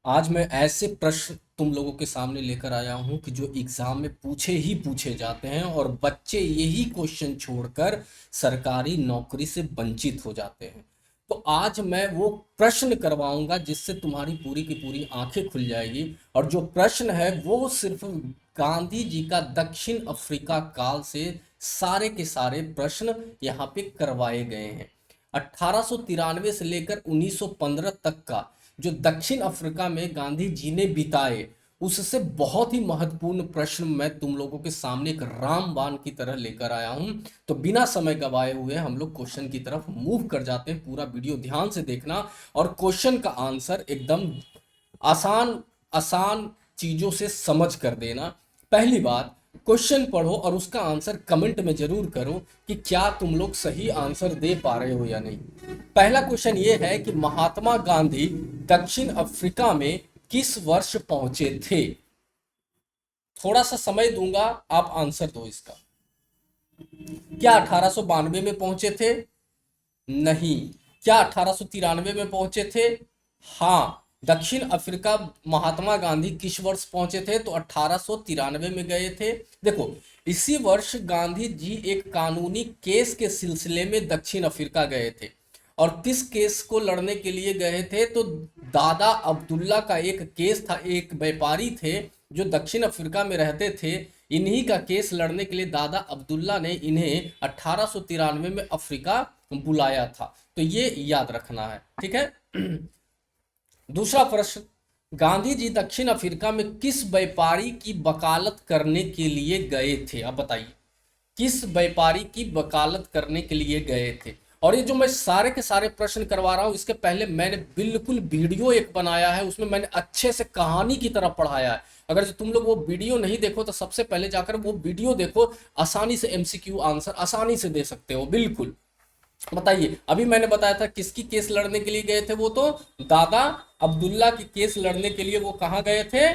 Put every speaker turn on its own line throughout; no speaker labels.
आज मैं ऐसे प्रश्न तुम लोगों के सामने लेकर आया हूं कि जो एग्जाम में पूछे ही पूछे जाते हैं और बच्चे यही क्वेश्चन छोड़कर सरकारी नौकरी से वंचित हो जाते हैं। तो आज मैं वो प्रश्न करवाऊंगा जिससे तुम्हारी पूरी की पूरी आंखें खुल जाएगी। और जो प्रश्न है वो सिर्फ गांधी जी का दक्षिण अफ्रीका काल से सारे के सारे प्रश्न यहाँ पे करवाए गए हैं। 1893 से लेकर 1915 तक का जो दक्षिण अफ्रीका में गांधी जी ने बिताए, उससे बहुत ही महत्वपूर्ण प्रश्न मैं तुम लोगों के सामने एक रामबाण की तरह लेकर आया हूं। तो बिना समय गवाए हुए हम लोग क्वेश्चन की तरफ मूव कर जाते हैं। पूरा वीडियो ध्यान से देखना और क्वेश्चन का आंसर एकदम आसान आसान चीजों से समझ कर देना। पहली बात, क्वेश्चन पढ़ो और उसका आंसर कमेंट में जरूर करो कि क्या तुम लोग सही आंसर दे पा रहे हो या नहीं। पहला क्वेश्चन ये है कि महात्मा गांधी दक्षिण अफ्रीका में किस वर्ष पहुंचे थे। थोड़ा सा समय दूंगा, आप आंसर दो इसका। क्या 1892 में पहुंचे थे? नहीं। क्या 1893 में पहुंचे थे? हाँ। दक्षिण अफ्रीका महात्मा गांधी किस वर्ष पहुंचे थे? तो 1893 में गए थे। देखो, इसी वर्ष गांधी जी एक कानूनी केस के सिलसिले में दक्षिण अफ्रीका गए थे। और किस केस को लड़ने के लिए गए थे? तो दादा अब्दुल्ला का एक केस था। एक व्यापारी थे जो दक्षिण अफ्रीका में रहते थे। इन्हीं का केस लड़ने के लिए दादा अब्दुल्ला ने इन्हें 1893 में अफ्रीका बुलाया था। तो ये याद रखना है, ठीक है। दूसरा प्रश्न, गांधी जी दक्षिण अफ्रीका में किस व्यापारी की वकालत करने के लिए गए थे? अब बताइए, किस व्यापारी की वकालत करने के लिए गए थे? और ये जो मैं सारे के सारे प्रश्न करवा रहा हूं, इसके पहले मैंने बिल्कुल वीडियो एक बनाया है, उसमें मैंने अच्छे से कहानी की तरह पढ़ाया है। अगर जो तुम लोग वो वीडियो नहीं देखो तो सबसे पहले जाकर वो वीडियो देखो। आसानी से एमसीक्यू आंसर आसानी से दे सकते हो, बिल्कुल। बताइए, अभी मैंने बताया था किसकी केस लड़ने के लिए गए थे? वो तो दादा अब्दुल्ला की केस लड़ने के लिए वो कहाँ गए थे?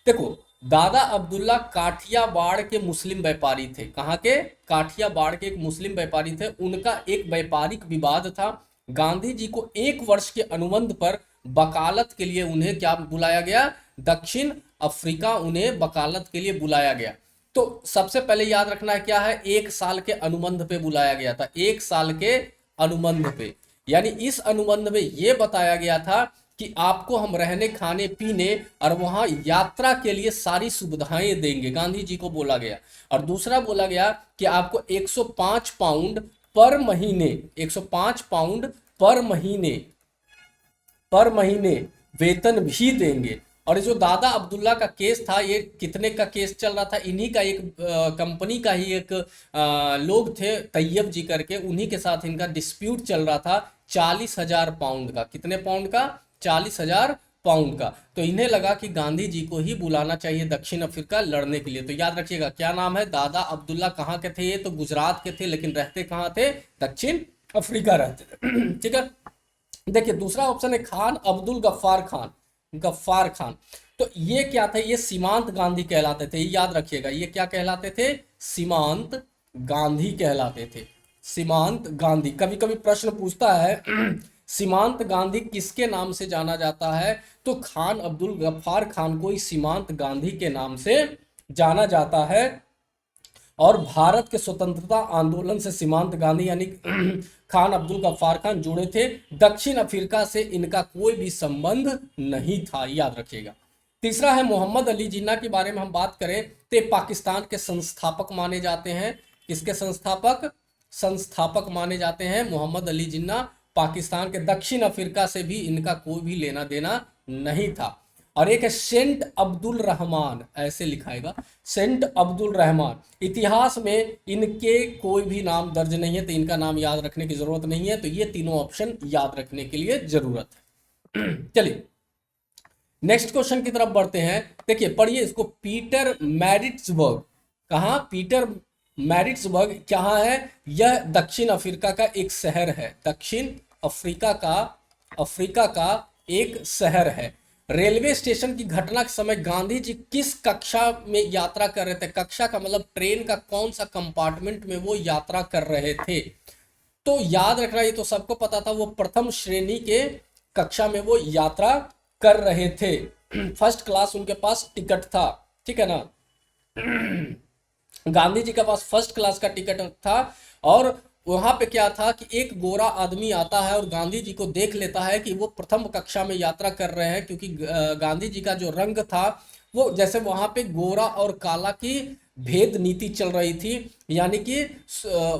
देखो, दादा अब्दुल्ला काठियावाड़ के मुस्लिम व्यापारी थे। कहाँ के? काठियावाड़ के एक मुस्लिम व्यापारी थे। उनका एक व्यापारिक विवाद था। गांधी जी को 1 वर्ष के अनुबंध पर वकालत के लिए उन्हें क्या बुलाया गया? दक्षिण अफ्रीका उन्हें वकालत के लिए बुलाया गया। तो सबसे पहले याद रखना है क्या है? 1 साल के अनुबंध पे बुलाया गया था। 1 साल के अनुबंध पे, यानी इस अनुबंध में यह बताया गया था कि आपको हम रहने खाने पीने और वहां यात्रा के लिए सारी सुविधाएं देंगे, गांधी जी को बोला गया। और दूसरा बोला गया कि आपको 105 पाउंड पर महीने, 105 पाउंड पर महीने वेतन भी देंगे। और जो दादा अब्दुल्ला का केस था, ये कितने का केस चल रहा था? इन्हीं का एक कंपनी का ही एक लोग थे तैयब जी करके, उन्हीं के साथ इनका डिस्प्यूट चल रहा था 40,000 पाउंड का। कितने पाउंड का? 40,000 पाउंड का। तो इन्हें लगा कि गांधी जी को ही बुलाना चाहिए दक्षिण अफ्रीका लड़ने के लिए। तो याद रखिएगा क्या नाम है? दादा अब्दुल्ला। कहाँ के थे ये? तो गुजरात के थे, लेकिन रहते कहाँ थे? दक्षिण अफ्रीका रहते थे। ठीक है। देखिए, दूसरा ऑप्शन है खान अब्दुल गफ्फार खान। गफ्फार खान। तो ये क्या थे? ये सीमांत गांधी कहलाते थे। ये याद रखिएगा, ये क्या कहलाते थे? सीमांत गांधी कहलाते थे। सीमांत गांधी। कभी कभी प्रश्न पूछता है सीमांत गांधी किसके नाम से जाना जाता है? तो खान अब्दुल गफ्फार खान को ही सीमांत गांधी के नाम से जाना जाता है। और भारत के स्वतंत्रता आंदोलन से सीमांत गांधी यानी खान अब्दुल गफ्फार खान जुड़े थे। दक्षिण अफ्रीका से इनका कोई भी संबंध नहीं था, याद रखिएगा। तीसरा है मोहम्मद अली जिन्ना के बारे में हम बात करें तो पाकिस्तान के संस्थापक माने जाते हैं। किसके संस्थापक? संस्थापक माने जाते हैं मोहम्मद अली जिन्ना। पाकिस्तान के, दक्षिण अफ्रीका से भी इनका कोई भी लेना देना नहीं था। और एक है सेंट अब्दुल रहमान, ऐसे लिखाएगा, सेंट अब्दुल रहमान। इतिहास में इनके कोई भी नाम दर्ज नहीं है, तो इनका नाम याद रखने की जरूरत नहीं है। तो ये तीनों ऑप्शन याद रखने के लिए जरूरत है। चलिए नेक्स्ट क्वेश्चन की तरफ बढ़ते हैं। देखिए, पढ़िए इसको। Peter Maritzburg. कहाँ? पीटर मैरिट्सबर्ग कहाँ है? यह दक्षिण अफ्रीका का एक शहर है। दक्षिण अफ्रीका का एक शहर है। रेलवे स्टेशन की घटना के समय गांधी जी किस कक्षा में यात्रा कर रहे थे? कक्षा का मतलब ट्रेन का कौन सा कंपार्टमेंट में वो यात्रा कर रहे थे? तो याद रखना, ये तो सबको पता था, वो प्रथम श्रेणी के कक्षा में वो यात्रा कर रहे थे। फर्स्ट क्लास उनके पास टिकट था, ठीक है ना। गांधी जी के पास फर्स्ट क्लास का टिकट था, और वहां पे क्या था कि एक गोरा आदमी आता है और गांधी जी को देख लेता है कि वो प्रथम कक्षा में यात्रा कर रहे हैं, क्योंकि गांधी जी का जो रंग था वो जैसे वहां पे गोरा और काला की भेद नीति चल रही थी, यानी कि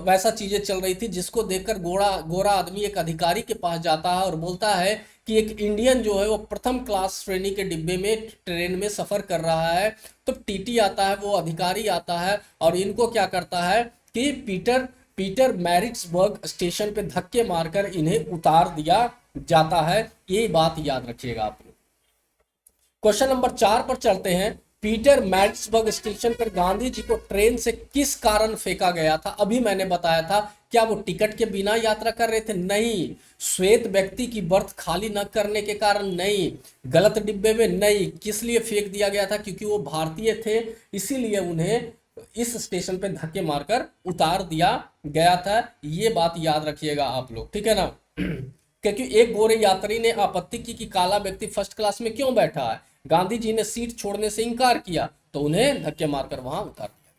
वैसा चीजें चल रही थी, जिसको देखकर गोरा गोरा आदमी एक अधिकारी के पास जाता है और बोलता है कि एक इंडियन जो है वो प्रथम क्लास श्रेणी के डिब्बे में ट्रेन में सफर कर रहा है। तो टीटी आता है, वो अधिकारी आता है और इनको क्या करता है कि पीटर पीटर मैरिट्सबर्ग स्टेशन पे धक्के मारकर इन्हें उतार दिया जाता है। ये बात याद रखिएगा आप लोग। क्वेश्चन नंबर 4 पर चलते हैं। पीटर मैरिट्सबर्ग स्टेशन पर गांधी जी को ट्रेन से किस कारण फेंका गया था? अभी मैंने बताया था, क्या वो टिकट के बिना यात्रा कर रहे थे? नहीं। श्वेत व्यक्ति की बर्थ खाली न करने के कारण? नहीं। गलत डिब्बे में? नहीं। किस लिए फेंक दिया गया था? क्योंकि वो भारतीय थे, इसीलिए उन्हें इस स्टेशन पे धक्के मारकर उतार दिया गया था। ये बात याद रखिएगा आप लोग, ठीक है ना। क्योंकि एक गोरे यात्री ने आपत्ति की कि काला व्यक्ति फर्स्ट क्लास में क्यों बैठा है। गांधी जी ने सीट छोड़ने से इनकार किया, तो उन्हें धक्के मारकर वहां उतार दिया।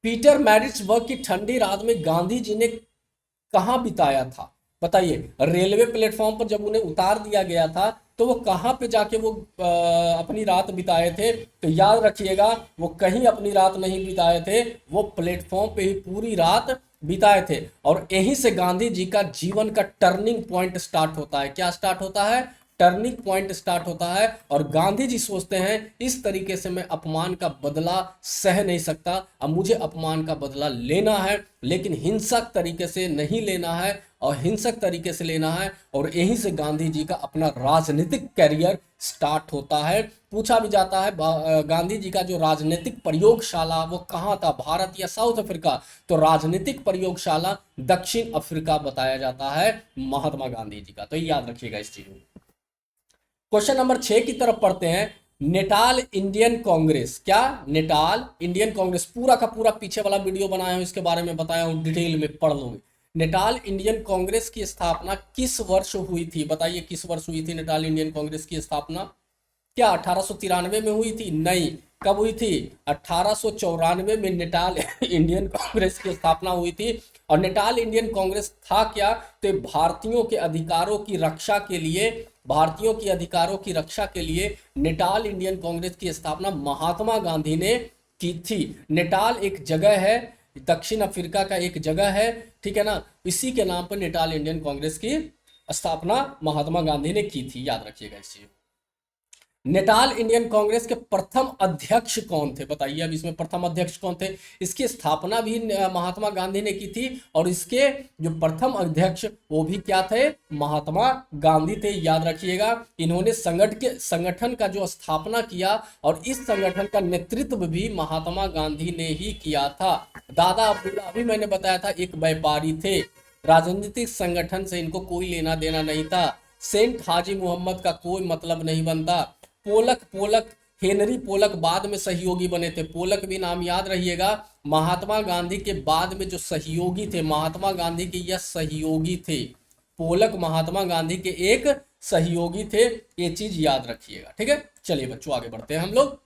पीटर मैरिट्सबर्ग की ठंडी रात में गांधी जी ने कहाँ बिताया था? बताइए। रेलवे प्लेटफॉर्म पर जब उन्हें उतार दिया गया था तो वो कहाँ पे जाके वो अपनी रात बिताए थे? तो याद रखिएगा, वो कहीं अपनी रात नहीं बिताए थे, वो प्लेटफॉर्म पे ही पूरी रात बिताए थे। और यहीं से गांधी जी का जीवन का टर्निंग पॉइंट स्टार्ट होता है। क्या स्टार्ट होता है? टर्निंग पॉइंट स्टार्ट होता है। और गांधी जी सोचते हैं इस तरीके से मैं अपमान का बदला सह नहीं सकता, अब मुझे अपमान का बदला लेना है, लेकिन हिंसक तरीके से नहीं लेना है, और हिंसक तरीके से लेना है। और यहीं से गांधी जी का अपना राजनीतिक कैरियर स्टार्ट होता है। पूछा भी जाता है गांधी जी का जो राजनीतिक प्रयोगशाला वो कहाँ था, भारत या साउथ अफ्रीका? तो राजनीतिक प्रयोगशाला दक्षिण अफ्रीका बताया जाता है महात्मा गांधी जी का। तो याद रखिएगा इस चीज में। क्वेश्चन नंबर 6 की तरफ पढ़ते हैं। नेटाल इंडियन कांग्रेस, क्या? नेटाल इंडियन कांग्रेस, पूरा का पूरा पीछे वाला वीडियो बनाया हूं, इसके बारे में बताया हूं, डिटेल में पढ़ लोगे। नेटाल इंडियन कांग्रेस की स्थापना किस वर्ष हुई थी? बताइए किस वर्ष हुई थी नेटाल इंडियन कांग्रेस की स्थापना? क्या 1893 में हुई थी? नहीं। कब हुई थी? 1894 में नेटाल इंडियन कांग्रेस की स्थापना हुई थी। और नेटाल इंडियन कांग्रेस था क्या? तो भारतीयों के अधिकारों की रक्षा के लिए, भारतीयों की अधिकारों की रक्षा के लिए नेटाल इंडियन कांग्रेस की स्थापना महात्मा गांधी ने की थी। नेटाल एक जगह है, दक्षिण अफ्रीका का एक जगह है, ठीक है ना। इसी के नाम पर नेटाल इंडियन कांग्रेस की स्थापना महात्मा गांधी ने की थी, याद रखिएगा इस चीज। नेटाल इंडियन कांग्रेस के प्रथम अध्यक्ष कौन थे? बताइए अब इसमें प्रथम अध्यक्ष कौन थे? इसकी स्थापना भी महात्मा गांधी ने की थी, और इसके जो प्रथम अध्यक्ष वो भी क्या थे? महात्मा गांधी थे, याद रखिएगा। इन्होंने संगठन का जो स्थापना किया, और इस संगठन का नेतृत्व भी महात्मा गांधी ने ही किया था। दादा अब्दुल्ला, अभी मैंने बताया था, एक व्यापारी थे, राजनीतिक संगठन से इनको कोई लेना देना नहीं था। सेंट हाजी मोहम्मद का कोई मतलब नहीं बनता। पोलक हेनरी पोलक बाद में सहयोगी बने थे। पोलक भी नाम याद रहिएगा। महात्मा गांधी के बाद में जो सहयोगी थे, महात्मा गांधी के यह सहयोगी थे। पोलक महात्मा गांधी के एक सहयोगी थे, ये चीज याद रखिएगा, ठीक है। चलिए बच्चों आगे बढ़ते हैं हम लोग।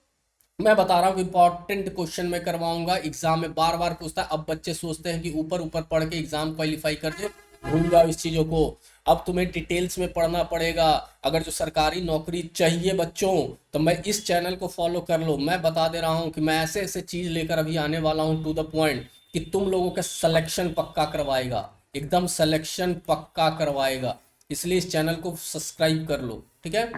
मैं बता रहा हूँ इंपॉर्टेंट क्वेश्चन में करवाऊंगा, एग्जाम में बार बार पूछता है। अब बच्चे सोचते हैं कि ऊपर ऊपर पढ़ के एग्जाम क्वालिफाई कर दे, भूल जाओ इस चीजों को। अब तुम्हें डिटेल्स में पढ़ना पड़ेगा। अगर जो सरकारी नौकरी चाहिए बच्चों, तो मैं इस चैनल को फॉलो कर लो। मैं बता दे रहा हूँ कि मैं ऐसे ऐसे चीज लेकर अभी आने वाला हूँ टू द पॉइंट, कि तुम लोगों का सिलेक्शन पक्का करवाएगा, एकदम सिलेक्शन पक्का करवाएगा। इसलिए इस चैनल को सब्सक्राइब कर लो, ठीक है।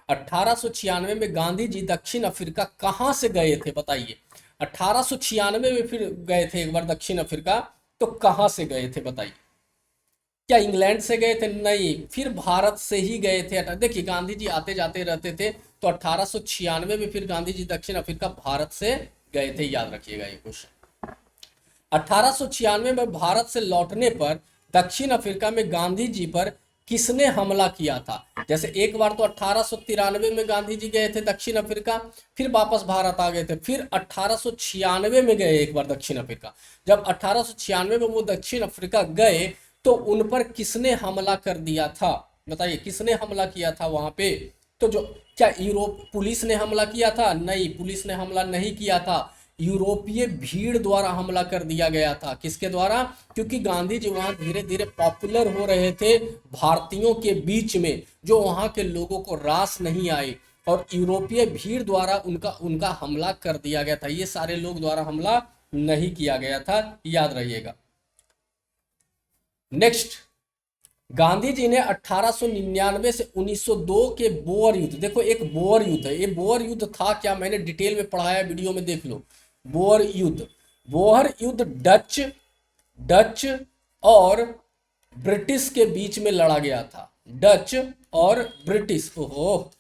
1896 में गांधी जी दक्षिण अफ्रीका कहाँ से गए थे? बताइए। 1896 में फिर गए थे एक बार दक्षिण अफ्रीका, तो कहाँ से गए थे बताइए। क्या इंग्लैंड से गए थे? नहीं। फिर भारत से ही गए थे। देखिए गांधी जी आते जाते रहते थे, तो 1896 में फिर गांधी जी दक्षिण अफ्रीका भारत से गए थे, याद रखिएगा ये क्वेश्चन। 1896 में भारत से लौटने पर दक्षिण अफ्रीका में गांधी जी पर किसने हमला किया था? जैसे एक बार तो 1893 में गांधी जी गए थे दक्षिण अफ्रीका, फिर वापस भारत आ गए थे, फिर 1896 में गए एक बार दक्षिण अफ्रीका। जब 1896 में वो दक्षिण अफ्रीका गए, तो उन पर किसने हमला कर दिया था? बताइए किसने हमला किया था वहां पे? तो जो, क्या यूरोप पुलिस ने हमला किया था? नहीं, पुलिस ने हमला नहीं किया था, यूरोपीय भीड़ द्वारा हमला कर दिया गया था। किसके द्वारा? क्योंकि गांधी जी वहां धीरे धीरे पॉपुलर हो रहे थे भारतीयों के बीच में, जो वहां के लोगों को रास नहीं आई, और यूरोपीय भीड़ द्वारा उनका उनका हमला कर दिया गया था। ये सारे लोग द्वारा हमला नहीं किया गया था, याद रहिएगा। नेक्स्ट, गांधी जी ने 1899 से 1902 के बोअर युद्ध, देखो एक बोअर युद्ध है, ये बोअर युद्ध था क्या, मैंने डिटेल में पढ़ाया, वीडियो में देख लो। बोअर युद्ध, बोअर युद्ध डच डच और ब्रिटिश के बीच में लड़ा गया था। डच और ब्रिटिश, ओहो,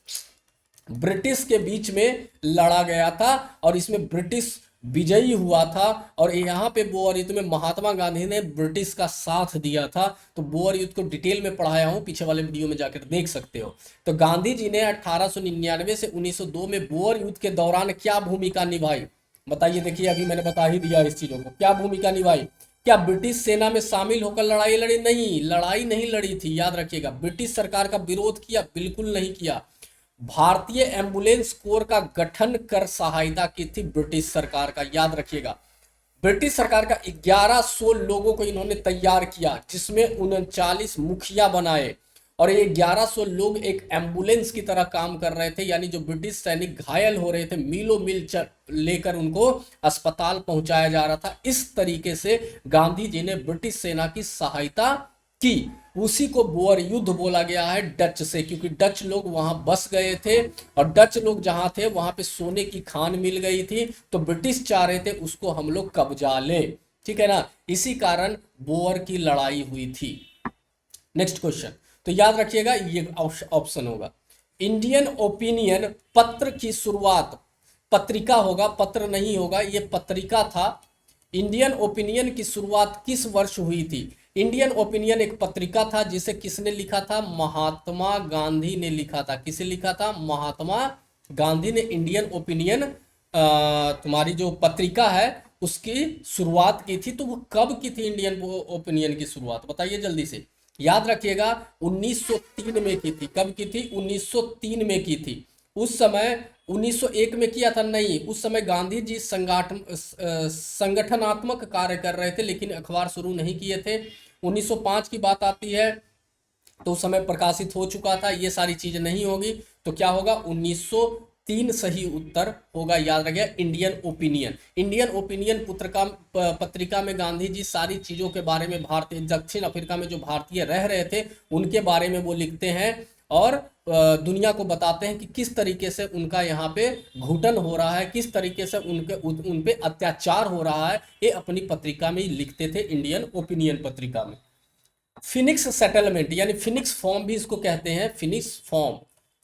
ब्रिटिश के बीच में लड़ा गया था, और इसमें ब्रिटिश विजयी हुआ था। और यहाँ पे बोअर युद्ध में महात्मा गांधी ने ब्रिटिश का साथ दिया था। तो बोअर युद्ध को डिटेल में पढ़ाया हूँ, पीछे वाले वीडियो में जाकर देख सकते हो। तो गांधी जी ने 1899 से 1902 में बोअर युद्ध के दौरान क्या भूमिका निभाई? बताइए, देखिए अभी मैंने बता ही दिया इस चीजों को, क्या भूमिका निभाई? क्या ब्रिटिश सेना में शामिल होकर लड़ाई लड़ी? नहीं, लड़ाई नहीं लड़ी थी, याद रखिएगा। ब्रिटिश सरकार का विरोध किया? बिल्कुल नहीं किया। भारतीय एम्बुलेंस कोर का गठन कर सहायता की थी ब्रिटिश सरकार का, याद रखिएगा। ब्रिटिश सरकार का 1100 लोगों को इन्होंने तैयार किया, जिसमें 39 मुखिया बनाए, और ये 1100 लोग एक एम्बुलेंस की तरह काम कर रहे थे। यानी जो ब्रिटिश सैनिक घायल हो रहे थे, मीलों मील लेकर उनको अस्पताल पहुंचाया जा रहा था। इस तरीके से गांधी जी ने ब्रिटिश सेना की सहायता की। उसी को बोअर युद्ध बोला गया है डच से, क्योंकि डच लोग वहां बस गए थे, और डच लोग जहां थे वहां पे सोने की खान मिल गई थी, तो ब्रिटिश चाह रहे थे उसको हम लोग कब्जा लें, ठीक है ना। इसी कारण बोअर की लड़ाई हुई थी। नेक्स्ट क्वेश्चन, तो याद रखिएगा ये ऑप्शन होगा। इंडियन ओपिनियन पत्र की शुरुआत, पत्रिका होगा, पत्र नहीं होगा, ये पत्रिका था। इंडियन ओपिनियन की शुरुआत किस वर्ष हुई थी? इंडियन ओपिनियन एक पत्रिका था, जिसे किसने लिखा था? महात्मा गांधी ने लिखा था। किसे लिखा था? महात्मा गांधी ने इंडियन ओपिनियन तुम्हारी जो पत्रिका है उसकी शुरुआत की थी। तो वो कब की थी इंडियन ओपिनियन की शुरुआत? बताइए जल्दी से, याद रखिएगा। 1903 में की थी। कब की थी? 1903 में की थी। उस समय 1901 में किया था? नहीं, उस समय गांधी जी संगठनात्मक कार्य कर रहे थे, लेकिन अखबार शुरू नहीं किए थे। 1905 की बात आती है तो उस समय प्रकाशित हो चुका था। ये सारी चीजें नहीं होगी, तो क्या होगा? 1903 सही उत्तर होगा, याद रखिएगा। इंडियन ओपिनियन, इंडियन ओपिनियन पत्रिका में गांधी जी सारी चीजों के बारे में, भारतीय दक्षिण अफ्रीका में जो भारतीय रह रहे थे उनके बारे में वो लिखते हैं, और दुनिया को बताते हैं कि किस तरीके से उनका यहाँ पे घुटन हो रहा है, किस तरीके से उन पे अत्याचार हो रहा है, ये अपनी पत्रिका में ही लिखते थे, इंडियन ओपिनियन पत्रिका में। फिनिक्स सेटलमेंट, यानी फिनिक्स फॉर्म भी इसको कहते हैं, फिनिक्स फॉर्म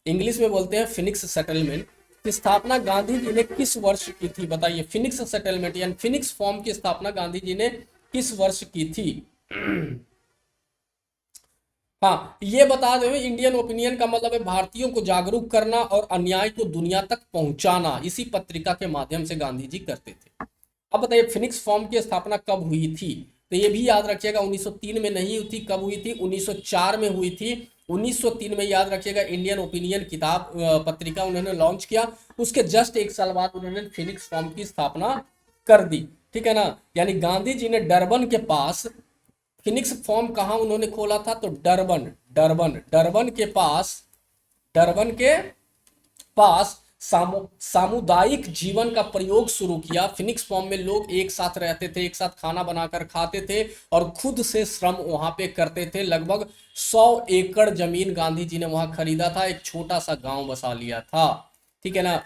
इंग्लिश में बोलते हैं फिनिक्स सेटलमेंट, की स्थापना गांधी जी ने किस वर्ष की थी? बताइए, फिनिक्स सेटलमेंट यानी फिनिक्स फॉर्म की स्थापना गांधी जी ने किस वर्ष की थी? हाँ, ये बता दें, इंडियन ओपिनियन का मतलब है भारतीयों को जागरूक करना और अन्याय को दुनिया तक पहुंचाना। इसी पत्रिका के माध्यम से गांधी जी करते थे। अब बताइए, फिनिक्स फॉर्म की स्थापना कब हुई थी? तो ये भी याद रखिएगा, 1903 में नहीं हुई थी। कब हुई थी? 1904 में हुई थी। 1903 में, याद रखिएगा, इंडियन ओपिनियन किताब पत्रिका उन्होंने लॉन्च किया। उसके जस्ट एक साल बाद उन्होंने फिनिक्स फॉर्म की स्थापना कर दी, ठीक है ना। यानी गांधी जी ने डरबन के पास फिनिक्स फॉर्म कहाँ उन्होंने खोला था? तो डरबन के पास, डरबन के पास सामुदायिक जीवन का प्रयोग शुरू किया। फिनिक्स फॉर्म में लोग एक साथ रहते थे, एक साथ खाना बनाकर खाते थे, और खुद से श्रम वहां पे करते थे। लगभग 100 एकड़ जमीन गांधी जी ने वहां खरीदा था, एक छोटा सा गांव बसा लिया था, ठीक है ना।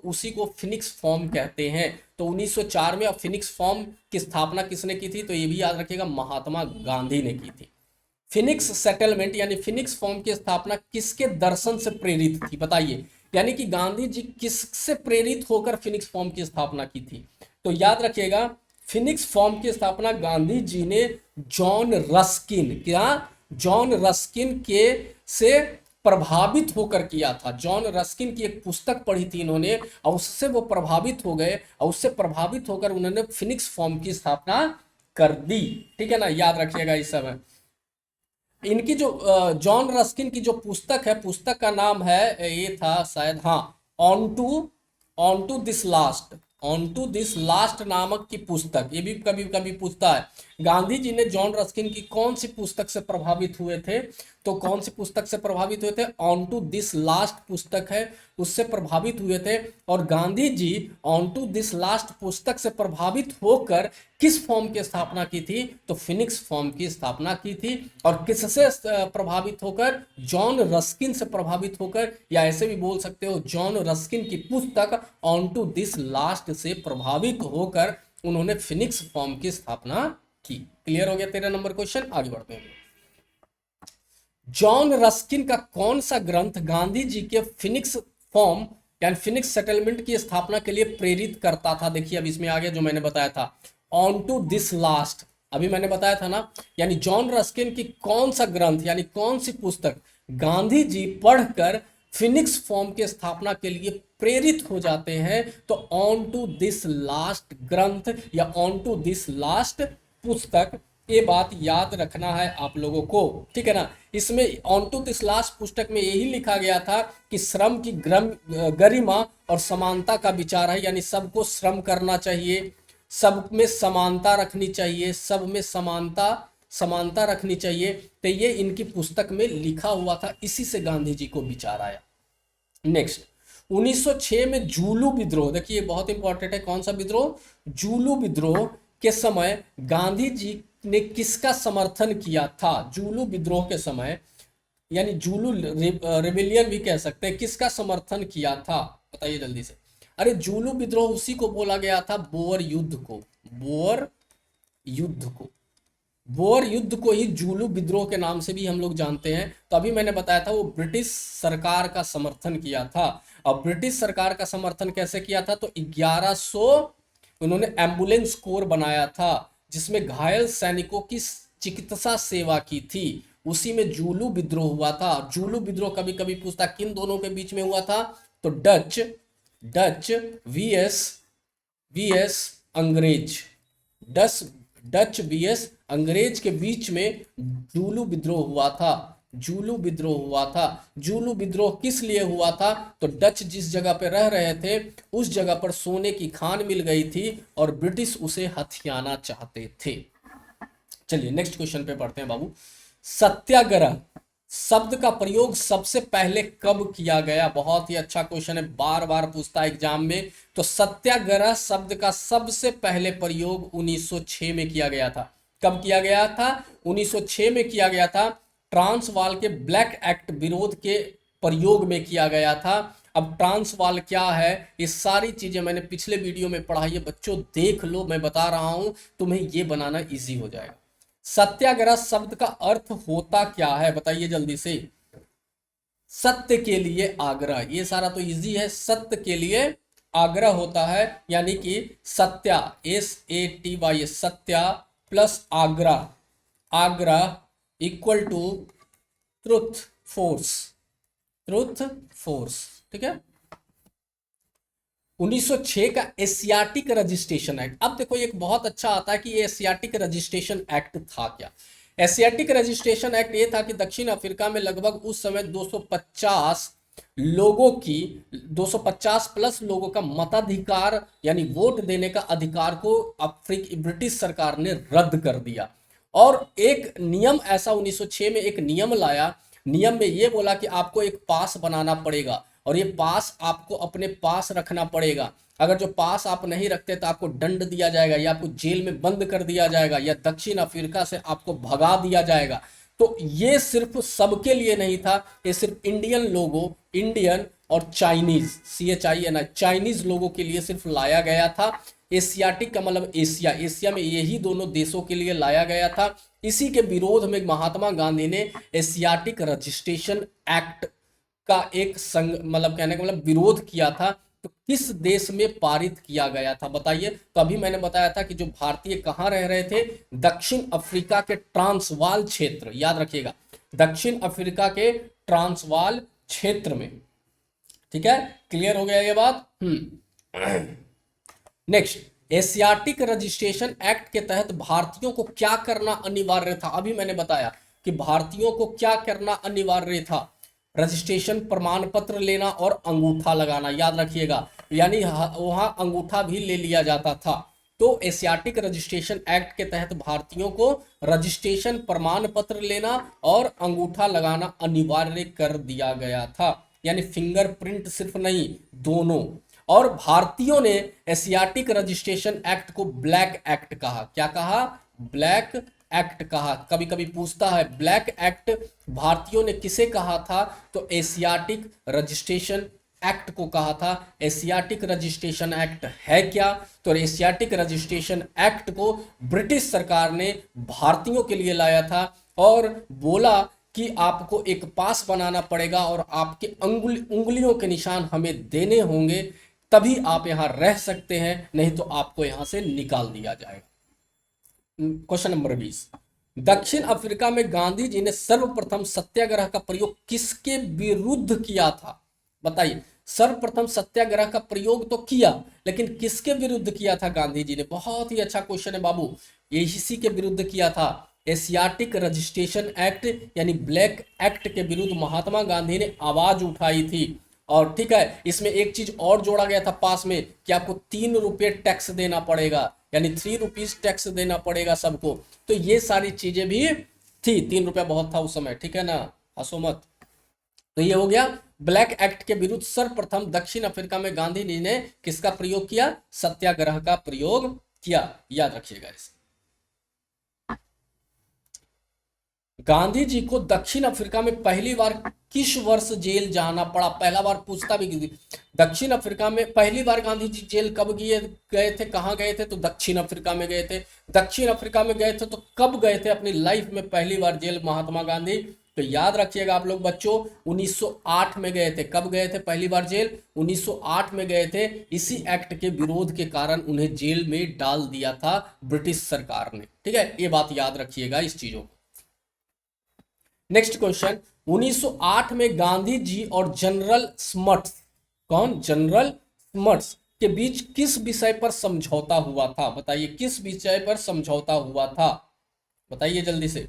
उसी को फिनिक्स फॉर्म कहते हैं। तो 1904 में फिनिक्स फॉर्म की स्थापना किसने की थी? तो ये भी याद रखिएगा, महात्मा गांधी ने की थी। फिनिक्स सेटलमेंट यानी फिनिक्स फॉर्म की स्थापना किसके दर्शन से प्रेरित थी? बताइए, यानी कि गांधी जी किससे प्रेरित होकर फिनिक्स फॉर्म की स्थापना की थी? तो याद रखिएगा, फिनिक्स फॉर्म की स्थापना गांधी जी ने जॉन रस्किन, क्या? जॉन रस्किन के से प्रभावित होकर किया था। जॉन रस्किन की एक पुस्तक पढ़ी थी इन्होंने, और उससे वो प्रभावित हो गए, और उससे प्रभावित होकर उन्होंने फिनिक्स फॉर्म की स्थापना कर दी, ठीक है ना। याद रखिएगा इस समय। इनकी जो जॉन रस्किन की जो पुस्तक है, पुस्तक का नाम है, ये था शायद, हाँ, unto unto this last, unto this last नामक की पुस्तक। ये भी कभी कभी पूछता है, गांधी जी ने जॉन रस्किन की कौन सी पुस्तक से प्रभावित हुए थे? तो कौन सी पुस्तक से प्रभावित हुए थे? ऑन टू दिस लास्ट पुस्तक है, उससे प्रभावित हुए थे। और Gandhi ji on to this last पुस्तक से प्रभावित होकर किस फॉर्म की स्थापना की थी? तो फिनिक्स फॉर्म की स्थापना की थी। और किससे प्रभावित होकर? जॉन रस्किन से प्रभावित होकर, या ऐसे भी बोल सकते हो जॉन रस्किन की पुस्तक ऑन टू दिस लास्ट से प्रभावित होकर उन्होंने फिनिक्स फॉर्म की स्थापना की। क्लियर हो गया 13 नंबर क्वेश्चन? आगे बढ़ते हैं। जॉन रस्किन का कौन सा ग्रंथ गांधी जी के फिनिक्स फॉर्म यानी फिनिक्स सेटलमेंट की स्थापना के लिए प्रेरित करता था? देखिए अब इसमें आ गया जो मैंने बताया था, ऑन टू दिस लास्ट, अभी मैंने बताया था ना। यानी जॉन रस्किन की कौन सा ग्रंथ यानी कौन सी पुस्तक गांधी जी पढ़कर फिनिक्स फॉर्म की स्थापना के लिए प्रेरित हो जाते हैं? तो ऑन टू दिस लास्ट ग्रंथ या ऑन टू दिस लास्ट पुस्तक, ये बात याद रखना है आप लोगों को, ठीक है ना। इसमें ऑन टू दिस लास्ट पुस्तक में यही लिखा गया था कि श्रम की गरिमा और समानता का विचार है, यानी सबको श्रम करना चाहिए, सब में समानता रखनी चाहिए, सब में समानता समानता रखनी चाहिए। तो ये इनकी पुस्तक में लिखा हुआ था, इसी से गांधी जी को विचार आया। नेक्स्ट, 1906 में जूलू विद्रोह, देखिए बहुत इंपॉर्टेंट है, कौन सा विद्रोह? जूलू विद्रोह के समय गांधी जी ने किसका समर्थन किया था? जूलू विद्रोह के समय, यानी जूलू रिबेलियन भी कह सकते हैं, किसका समर्थन किया था? बताइए जल्दी से। अरे जूलू विद्रोह उसी को बोला गया था, बोअर युद्ध को, बोअर युद्ध को, बोअर युद्ध को ही जूलू विद्रोह के नाम से भी हम लोग जानते हैं। तो अभी मैंने बताया था वो ब्रिटिश सरकार का समर्थन किया था। और ब्रिटिश सरकार का समर्थन कैसे किया था? तो 1100 उन्होंने एम्बुलेंस कोर बनाया था, जिसमें घायल सैनिकों की चिकित्सा सेवा की थी। उसी में जूलू विद्रोह हुआ था। जूलू विद्रोह कभी कभी पूछता किन दोनों के बीच में हुआ था? तो डच डच वीएस वीएस अंग्रेज, डच डच वीएस अंग्रेज के बीच में जूलू विद्रोह हुआ था। जूलू विद्रोह हुआ था। जूलू विद्रोह किस लिए हुआ था? तो डच जिस जगह पे रह रहे थे उस जगह पर सोने की खान मिल गई थी और ब्रिटिश उसे हथियाना चाहते थे। चलिए नेक्स्ट क्वेश्चन पे पढ़ते हैं बाबू। सत्याग्रह शब्द का प्रयोग सबसे पहले कब किया गया? बहुत ही अच्छा क्वेश्चन है, बार बार पूछता है एग्जाम में। तो सत्याग्रह शब्द का सबसे पहले प्रयोग 1906 में किया गया था। कब किया गया था? 1906 में किया गया था। ट्रांसवाल के ब्लैक एक्ट विरोध के प्रयोग में किया गया था। अब ट्रांसवाल क्या है, ये सारी चीजें मैंने पिछले वीडियो में पढ़ाई है, बच्चों देख लो, मैं बता रहा हूं, तुम्हें ये बनाना इजी हो जाएगा। सत्याग्रह शब्द का अर्थ होता क्या है? बताइए जल्दी से। सत्य के लिए आग्रह, ये सारा तो इजी है। सत्य के लिए आग्रह होता है, यानी कि Satya, SATY, Satya plus agraha, agraha equal to truth force, truth force, ठीक है। 1906 का एशियाटिक रजिस्ट्रेशन एक्ट। अब देखो एक बहुत अच्छा आता है कि ये एशियाटिक रजिस्ट्रेशन एक्ट था क्या। एशियाटिक रजिस्ट्रेशन एक्ट ये था कि दक्षिण अफ्रीका में लगभग उस समय 250 लोगों की, 250 प्लस लोगों का मताधिकार यानी वोट देने का अधिकार को ब्रिटिश सरकार ने रद्द कर दिया। और एक नियम ऐसा 1906 में एक नियम लाया। नियम में ये बोला कि आपको एक पास बनाना पड़ेगा और ये पास आपको अपने पास रखना पड़ेगा। अगर जो पास आप नहीं रखते तो आपको दंड दिया जाएगा, या आपको जेल में बंद कर दिया जाएगा, या दक्षिण अफ्रीका से आपको भगा दिया जाएगा। तो ये सिर्फ सबके लिए नहीं था, ये सिर्फ इंडियन लोगों, इंडियन और चाइनीज, CHINI, चाइनीज लोगों के लिए सिर्फ लाया गया था। एशियाटिक का मतलब एशिया, एशिया में यही दोनों देशों के लिए लाया गया था। इसी के विरोध में महात्मा गांधी ने एशियाटिक रजिस्ट्रेशन एक्ट का एक संग मतलब कहने का मतलब विरोध किया था। तो किस देश में पारित किया गया था? बताइए। तो अभी मैंने बताया था कि जो भारतीय कहाँ रह रहे थे, दक्षिण अफ्रीका के ट्रांसवाल क्षेत्र, याद रखिएगा, दक्षिण अफ्रीका के ट्रांसवाल क्षेत्र में, ठीक है। क्लियर हो गया ये बात? नेक्स्ट, एशियाटिक रजिस्ट्रेशन एक्ट के तहत भारतीयों को क्या करना अनिवार्य था? अभी मैंने बताया कि भारतीयों को क्या करना अनिवार्य था? रजिस्ट्रेशन प्रमाण पत्र लेना और अंगूठा लगाना, याद रखिएगा, यानी वहां अंगूठा भी ले लिया जाता था। तो एशियाटिक रजिस्ट्रेशन एक्ट के तहत भारतीयों को रजिस्ट्रेशन प्रमाण पत्र लेना और अंगूठा लगाना अनिवार्य कर दिया गया था, यानी फिंगरप्रिंट सिर्फ नहीं, दोनों। और भारतीयों ने एशियाटिक रजिस्ट्रेशन एक्ट को ब्लैक एक्ट कहा। क्या कहा? ब्लैक एक्ट कहा। कभी कभी पूछता है ब्लैक एक्ट भारतीयों ने किसे कहा था? तो एशियाटिक रजिस्ट्रेशन एक्ट को कहा था। एशियाटिक रजिस्ट्रेशन एक्ट है क्या? तो एशियाटिक रजिस्ट्रेशन एक्ट को ब्रिटिश सरकार ने भारतीयों के लिए लाया था और बोला कि आपको एक पास बनाना पड़ेगा और आपके उंगलियों के निशान हमें देने होंगे, तभी आप यहां रह सकते हैं, नहीं तो आपको यहां से निकाल दिया जाएगा। क्वेश्चन नंबर 20, दक्षिण अफ्रीका में गांधी जी ने सर्वप्रथम सत्याग्रह का प्रयोग किसके विरुद्ध किया था? बताइए, सर्वप्रथम सत्याग्रह का प्रयोग तो किया, लेकिन किसके विरुद्ध किया था गांधी जी ने? बहुत ही अच्छा क्वेश्चन है बाबू, इसी के विरुद्ध किया था। एशियाटिक रजिस्ट्रेशन एक्ट यानी ब्लैक एक्ट के विरुद्ध महात्मा गांधी ने आवाज उठाई थी। और ठीक है, इसमें एक चीज और जोड़ा गया था पास में कि आपको 3 रुपये टैक्स देना पड़ेगा, यानी 3 रुपीज टैक्स देना पड़ेगा सबको। तो ये सारी चीजें भी थी। 3 रुपया बहुत था उस समय, ठीक है ना, हंसो मत। तो ये हो गया ब्लैक एक्ट के विरुद्ध सर्वप्रथम दक्षिण अफ्रीका में गांधी जी ने किसका प्रयोग किया? सत्याग्रह का प्रयोग किया, याद रखिएगा इसे। गांधी जी को दक्षिण अफ्रीका में पहली बार किस वर्ष जेल जाना पड़ा? पहला बार पूछता भी कि दक्षिण अफ्रीका में पहली बार गांधी जी जेल कब गए थे, कहां गए थे? तो दक्षिण अफ्रीका में गए थे। दक्षिण अफ्रीका में गए थे तो कब गए थे अपनी लाइफ में पहली बार जेल महात्मा गांधी? तो याद रखिएगा आप लोग बच्चों, 1908 में गए थे। कब गए थे पहली बार जेल? 1908 में गए थे। इसी एक्ट के विरोध के कारण उन्हें जेल में डाल दिया था ब्रिटिश सरकार ने, ठीक है, ये बात याद रखिएगा इस चीजों को। नेक्स्ट क्वेश्चन, 1908 में गांधी जी और जनरल स्मट्स, कौन? जनरल स्मट्स के बीच किस विषय पर समझौता हुआ था? बताइए, किस विषय पर समझौता हुआ था? बताइए जल्दी से।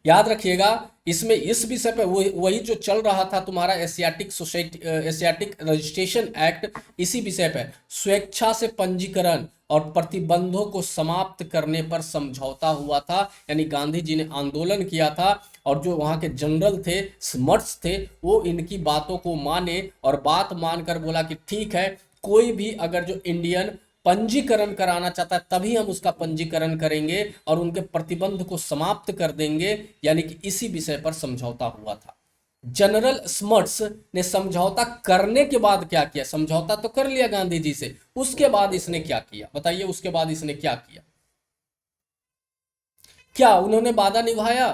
याद रखिएगा, इसमें इस विषय पे वही जो चल रहा था तुम्हारा Asiatic society, Asiatic registration act, इसी विषय पे स्वेच्छा से पंजीकरण और प्रतिबंधों को समाप्त करने पर समझौता हुआ था। यानी गांधी जी ने आंदोलन किया था और जो वहां के जनरल थे, स्मर्ट्स थे, वो इनकी बातों को माने और बात मानकर बोला कि ठीक है, कोई भी अगर जो इंडियन पंजीकरण कराना चाहता है तभी हम उसका पंजीकरण करेंगे और उनके प्रतिबंध को समाप्त कर देंगे। यानी कि इसी विषय पर समझौता हुआ था। जनरल स्मट्स ने समझौता करने के बाद क्या किया? समझौता तो कर लिया गांधी जी से, उसके बाद इसने क्या किया? बताइए, उसके बाद इसने क्या किया? क्या उन्होंने वादा निभाया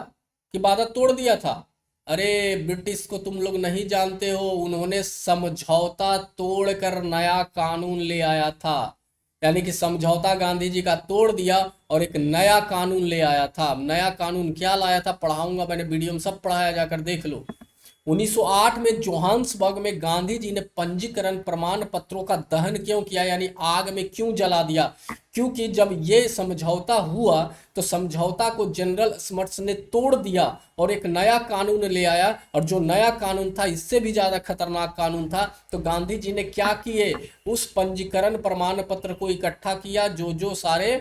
कि वादा तोड़ दिया था? अरे ब्रिटिश को तुम लोग नहीं जानते हो, उन्होंने समझौता तोड़कर नया कानून ले आया था। यानी कि समझौता गांधी जी का तोड़ दिया और एक नया कानून ले आया था। नया कानून क्या लाया था पढ़ाऊंगा, मैंने वीडियो में सब पढ़ाया, जाकर देख लो। 1908 में जोहान्सबर्ग में गांधी जी ने पंजीकरण प्रमाण पत्रों का दहन क्यों किया, यानी आग में क्यों जला दिया? क्योंकि जब ये समझौता हुआ तो समझौता को जनरल स्मट्स ने तोड़ दिया और एक नया कानून ले आया, और जो नया कानून था इससे भी ज्यादा खतरनाक कानून था। तो गांधी जी ने क्या किए? उस पंजीकरण प्रमाण पत्र को इकट्ठा किया जो जो सारे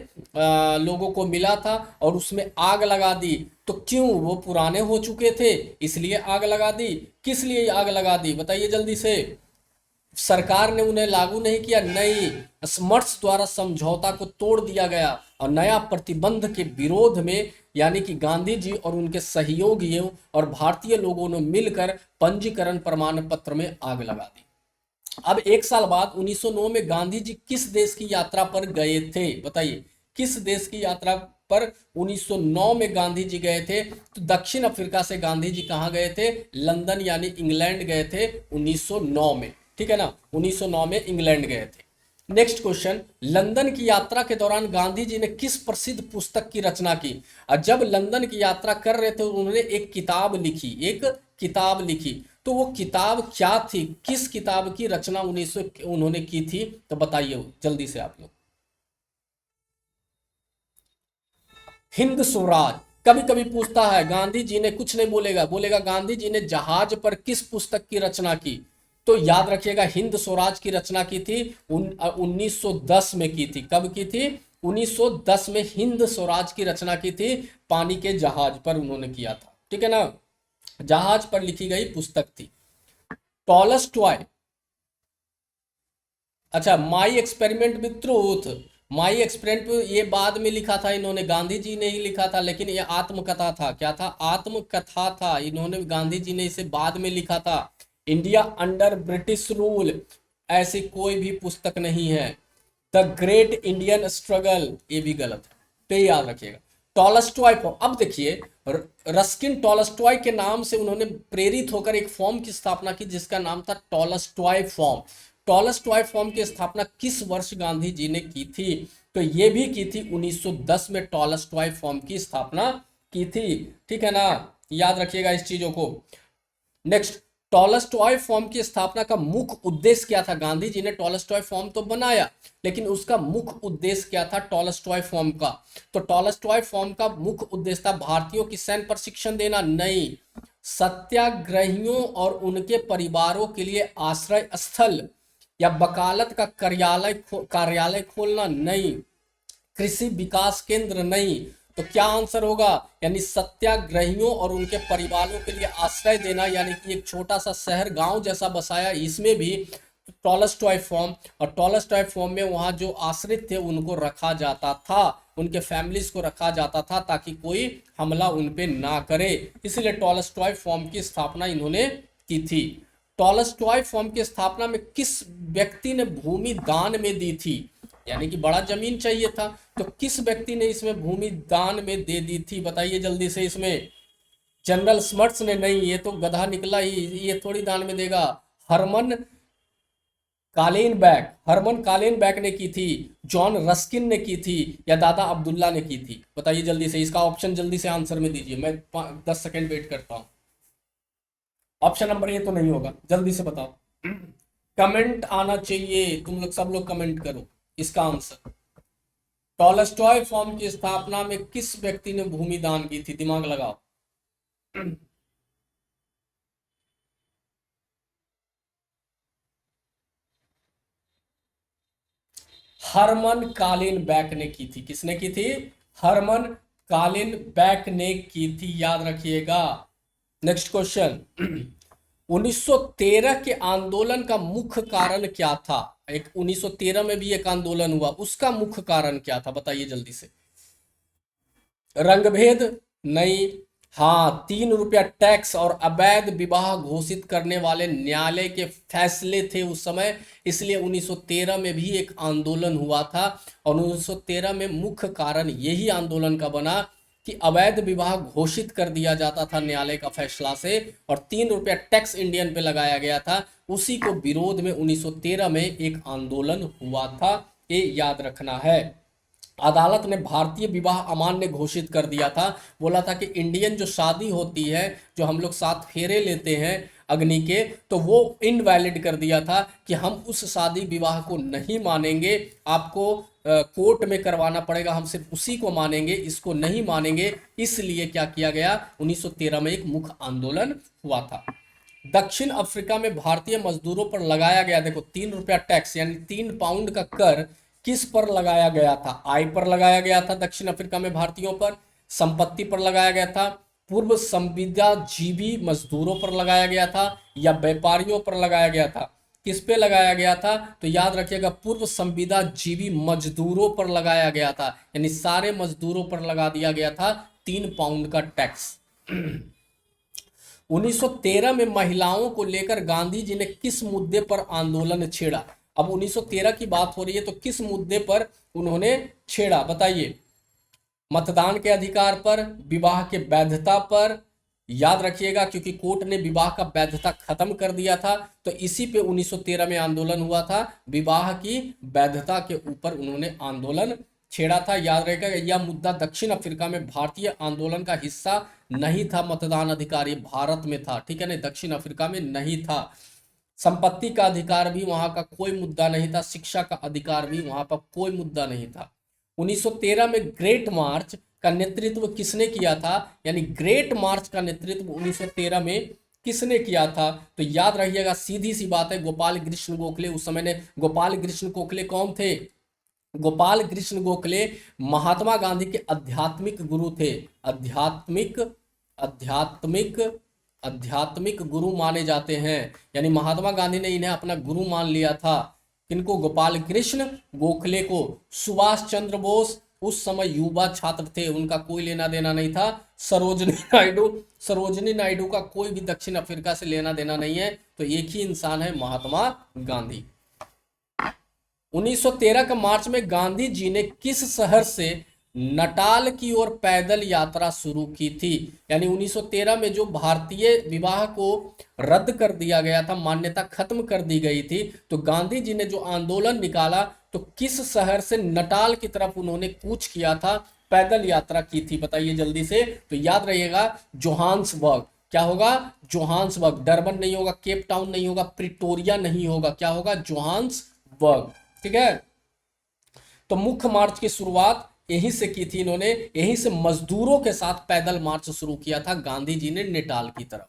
लोगों को मिला था और उसमें आग लगा दी। तो क्यों? वो पुराने हो चुके थे इसलिए आग लगा दी। किस लिए आग लगा दी बताइए जल्दी से? सरकार ने उन्हें लागू नहीं किया, नहीं, स्मट्स द्वारा समझौता को तोड़ दिया गया और नया प्रतिबंध के विरोध में, यानी कि गांधी जी और उनके सहयोगियों और भारतीय लोगों ने मिलकर पंजीकरण प्रमाण पत्र में आग लगा दी। अब एक साल बाद 1909 में गांधी जी किस देश की यात्रा पर गए थे? बताइए, किस देश की यात्रा पर 1909 में गांधी जी गए थे? तो दक्षिण अफ्रीका से गांधी जी कहां गए थे? लंदन यानी इंग्लैंड गए थे 1909 में, ठीक है ना, 1909 में इंग्लैंड गए थे। नेक्स्ट क्वेश्चन, लंदन की यात्रा के दौरान गांधी जी ने किस प्रसिद्ध पुस्तक की रचना की? और जब लंदन की यात्रा कर रहे थे उन्होंने एक किताब लिखी, एक किताब लिखी। तो वो किताब क्या थी? किस किताब की रचना उन्होंने की थी? तो बताइए जल्दी से आप लोग। हिंद स्वराज। कभी कभी पूछता है गांधी जी ने, कुछ नहीं बोलेगा, बोलेगा गांधी जी ने जहाज पर किस पुस्तक की रचना की, तो याद रखिएगा हिंद स्वराज की रचना की थी 1910 में की थी। कब की थी? 1910 में हिंद स्वराज की रचना की थी, पानी के जहाज पर उन्होंने किया था, ठीक है ना, जहाज पर लिखी गई पुस्तक थी। टॉलस्टॉय, अच्छा, my experiment with truth, my experiment ये बाद में लिखा था इन्होंने, गांधी जी ने ही लिखा था, लेकिन ये आत्मकथा था। क्या था? आत्मकथा था। इन्होंने, गांधी जी ने इसे बाद में लिखा था। इंडिया अंडर ब्रिटिश रूल, ऐसी कोई भी पुस्तक नहीं है। द ग्रेट इंडियन स्ट्रगल, ये भी गलत है, तो ये याद रखिएगा। टॉलस्टॉय फॉर्म, अब देखिए, रस्किन टॉलस्टॉय के नाम से उन्होंने प्रेरित होकर एक फॉर्म की स्थापना की जिसका नाम था टॉलस्टॉय फॉर्म। टॉलस्टॉय फॉर्म की स्थापना किस वर्ष गांधी जी ने की थी? तो ये भी की थी 1910 में, टॉलस्टॉय फॉर्म की स्थापना की थी, ठीक है ना, याद रखिएगा इस चीजों को। नेक्स्ट, टॉलस्टॉय फॉर्म की स्थापना का मुख्य उद्देश्य क्या था? गांधी जी ने टॉलस्टॉय फॉर्म तो बनाया, लेकिन उसका मुख्य उद्देश्य क्या था टॉलस्टॉय फॉर्म का? तो टॉलस्टॉय फॉर्म का मुख्य उद्देश्य था भारतीयों की सैन्य प्रशिक्षण देना, नहीं। सत्याग्रहियों और उनके परिवारों के लिए आश्रय स्थल या वकालत का कार्यालय खोलना, नहीं। कृषि विकास केंद्र, नहीं। तो क्या आंसर होगा? यानी सत्याग्रहियों और उनके परिवारों के लिए आश्रय देना, यानी कि एक छोटा सा शहर गांव जैसा बसाया, इसमें भी टॉलस्टॉय फॉर्म। और टॉलस्टॉय फॉर्म में वहां जो आश्रित थे उनको रखा जाता था, उनके फैमिलीज को रखा जाता था ताकि कोई हमला उन पे ना करे, इसलिए टॉलस्टॉय फॉर्म की स्थापना इन्होंने की थी। टॉलस्टॉय फॉर्म की स्थापना में किस व्यक्ति ने भूमि दान में दी थी? यानी कि बड़ा जमीन चाहिए था, तो किस व्यक्ति ने इसमें भूमि दान में दे दी थी? बताइए जल्दी से। इसमें जनरल स्मर्ट्स ने नहीं, ये तो गधा निकला ही, ये थोड़ी दान में देगा। हरमन कालीनबैग, हरमन कालीनबैग ने की थी, जॉन रस्किन ने की थी, या दादा अब्दुल्ला ने की थी? बताइए जल्दी से, इसका ऑप्शन जल्दी से आंसर में दीजिए, मैं 10 सेकेंड वेट करता हूँ। ऑप्शन नंबर ये तो नहीं होगा, जल्दी से बताओ। कमेंट आना चाहिए, तुम लोग सब लोग कमेंट करो इसका आंसर। टॉलस्टॉय फॉर्म की स्थापना में किस व्यक्ति ने भूमि दान की थी? दिमाग लगाओ। हरमन कालीन बैक ने की थी। किसने की थी? हरमन कालीन बैक ने की थी, याद रखिएगा। Next question. 1913 के आंदोलन का मुख्य कारण क्या था? एक 1913 में भी एक आंदोलन हुआ, उसका मुख्य कारण क्या था? बताइए जल्दी से। रंगभेद, नहीं। हाँ, 3 रुपया टैक्स और अवैध विवाह घोषित करने वाले न्यायालय के फैसले थे उस समय, इसलिए 1913 में भी एक आंदोलन हुआ था। और 1913 में मुख्य कारण यही आंदोलन का बना कि अवैध विवाह घोषित कर दिया जाता था न्यायालय का फैसला से, और 3 रुपया टैक्स इंडियन पे लगाया गया था। उसी को विरोध में 1913 में एक आंदोलन हुआ था, ये याद रखना है। अदालत ने भारतीय विवाह अमान्य घोषित कर दिया था। बोला था कि इंडियन जो शादी होती है, जो हम लोग 7 फेरे लेते हैं अग्नि के, तो वो इनवैलिड कर दिया था कि हम उस शादी विवाह को नहीं मानेंगे, आपको कोर्ट में करवाना पड़ेगा, हम सिर्फ उसी को मानेंगे, इसको नहीं मानेंगे। इसलिए क्या किया गया? 1913 में एक मुख्य आंदोलन हुआ था। दक्षिण अफ्रीका में भारतीय मजदूरों पर लगाया गया, देखो, 3 रुपया टैक्स यानी 3 पाउंड का कर किस पर लगाया गया था? आय पर लगाया गया था दक्षिण अफ्रीका में भारतीयों पर, संपत्ति पर लगाया गया था, पूर्व संविदा जीवी मजदूरों पर लगाया गया था, या व्यापारियों पर लगाया गया था? किस पे लगाया गया था? तो याद रखिएगा, पूर्व संविदा जीवी मजदूरों पर लगाया गया था, यानी सारे मजदूरों पर लगा दिया गया था 3 पाउंड का टैक्स। 1913 में महिलाओं को लेकर गांधी जी ने किस मुद्दे पर आंदोलन छेड़ा? अब 1913 की बात हो रही है, तो किस मुद्दे पर उन्होंने छेड़ा? बताइए। मतदान के अधिकार पर, विवाह के वैधता पर, याद रखिएगा क्योंकि कोर्ट ने विवाह का वैधता खत्म कर दिया था, तो इसी पे 1913 में आंदोलन हुआ था, विवाह की वैधता के ऊपर उन्होंने आंदोलन छेड़ा था, याद रहेगा। यह मुद्दा दक्षिण अफ्रीका में भारतीय आंदोलन का हिस्सा नहीं था, मतदान अधिकार ये भारत में था, ठीक है ना, दक्षिण अफ्रीका में नहीं था। संपत्ति का अधिकार भी वहां का कोई मुद्दा नहीं था, शिक्षा का अधिकार भी वहां पर कोई मुद्दा नहीं था। 1913 में ग्रेट मार्च का नेतृत्व किसने किया था, यानी ग्रेट मार्च का नेतृत्व 1913 में किसने किया था? तो याद रखिएगा, सीधी सी बात है, गोपाल कृष्ण गोखले। उस समय ने गोपाल कृष्ण गोखले कौन थे? गोपाल कृष्ण गोखले महात्मा गांधी के आध्यात्मिक गुरु थे। आध्यात्मिक आध्यात्मिक आध्यात्मिक गुरु माने जाते हैं, यानी महात्मा गांधी ने इन्हें अपना गुरु मान लिया था। किनको? गोपाल कृष्ण गोखले को। सुभाष चंद्र बोस उस समय युवा छात्र थे, उनका कोई लेना देना नहीं था। सरोजनी नायडू का कोई भी दक्षिण अफ्रीका से लेना देना नहीं है। तो एक ही इंसान है, महात्मा गांधी। 1913 के मार्च में गांधी जी ने किस शहर से नटाल की ओर पैदल यात्रा शुरू की थी? यानी 1913 में जो भारतीय विवाह को रद्द कर दिया गया था, मान्यता खत्म कर दी गई थी, तो गांधी जी ने जो आंदोलन निकाला, तो किस शहर से नटाल की तरफ उन्होंने कूच किया था, पैदल यात्रा की थी? बताइए जल्दी से। तो याद रहिएगा, जोहान्सबर्ग। क्या होगा? जोहान्सबर्ग। डरबन नहीं होगा, केप टाउन नहीं होगा, प्रिटोरिया नहीं होगा, क्या होगा? जोहान्सबर्ग। ठीक है। तो मुख्य मार्च की शुरुआत यहीं से की थी इन्होंने, यहीं से मजदूरों के साथ पैदल मार्च शुरू किया था गांधी जी ने नेटाल की तरफ।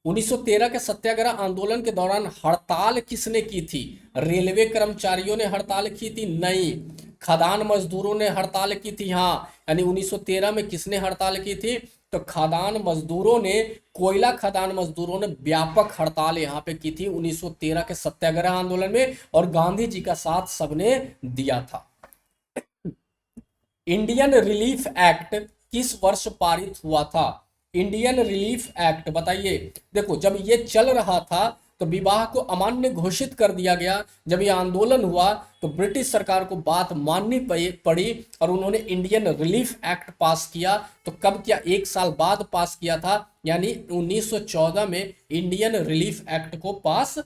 1913 के सत्याग्रह आंदोलन के दौरान हड़ताल किसने की थी? रेलवे कर्मचारियों ने हड़ताल की थी? नहीं। खदान मजदूरों ने हड़ताल की थी? हाँ। यानी 1913 में किसने हड़ताल की थी? तो खदान मजदूरों ने, कोयला खदान मजदूरों ने व्यापक हड़ताल यहाँ पे की थी 1913 के सत्याग्रह आंदोलन में, और गांधी जी का साथ सबने दिया था। इंडियन रिलीफ एक्ट किस वर्ष पारित हुआ था? इंडियन रिलीफ एक्ट बताइए। देखो, जब ये चल रहा था तो विवाह को अमान्य घोषित कर दिया गया। जब ये आंदोलन हुआ तो ब्रिटिश सरकार को बात माननी पड़ी और उन्होंने इंडियन रिलीफ एक्ट पास किया। तो कब किया? 1 साल बाद पास किया था, यानी 1914 में इंडियन रिलीफ एक्ट को पास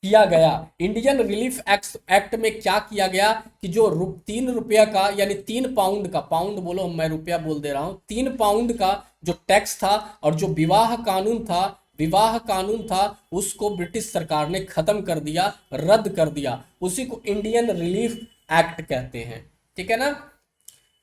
किया गया। इंडियन रिलीफ एक्ट में क्या किया गया कि जो 3 रुपया का, यानी 3 पाउंड का, पाउंड बोलो, मैं रुपया बोल दे रहा हूं, 3 पाउंड का जो टैक्स था, और जो विवाह कानून था उसको ब्रिटिश सरकार ने खत्म कर दिया, रद्द कर दिया। उसी को इंडियन रिलीफ एक्ट कहते हैं। ठीक है ना।